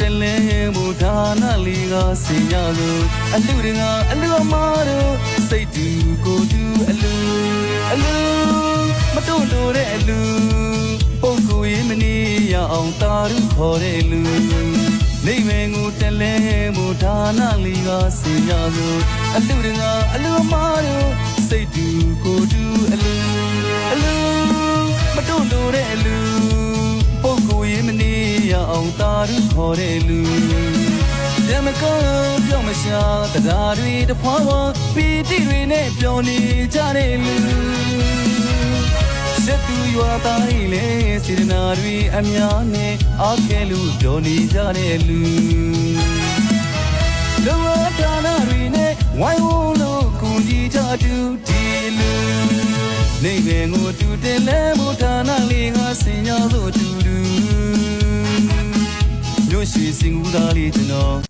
တလဲမူဒါနာလီကစင်ရလို့အလူငါအလူအမားတို့စိတ်တူကိုတူအလူမတွန့်လို့တဲ့အလူပုပ်ကိုရေးမနေရအောင်တာရုခေါ်တဲ့လူနေမင်းကိုတလဲမူဒါနာလီကစင်ရလို့အလူငါအလူအမားတို့စိတ်တူကိုတူအလူမတွန့်လို့တဲ့အလူပုပ်ကိုရေးမနေရအောင်တာရုခေါ်တဲ့လူရမကောင်းပြောမရှာတရားတွေတဖွာဖွာပီတိတွေနဲ့ပြောနေကြတဲ့လူစက်သူရွာတိုင်းလေစေတနာတွေအများနဲ့အားခဲလို့ပြောနေကြတဲ့လူလောကဒါနာတွေနဲ့ဝိုင်းဝန်းလို့ကူညီကြတူဒီလူနေငယ်ကိုတူတယ်လဲမို့ဒါနာလေးကစင်ညာလို့တူတူမြို့ရှိစင်ဦးသားလေးကျွန်တော်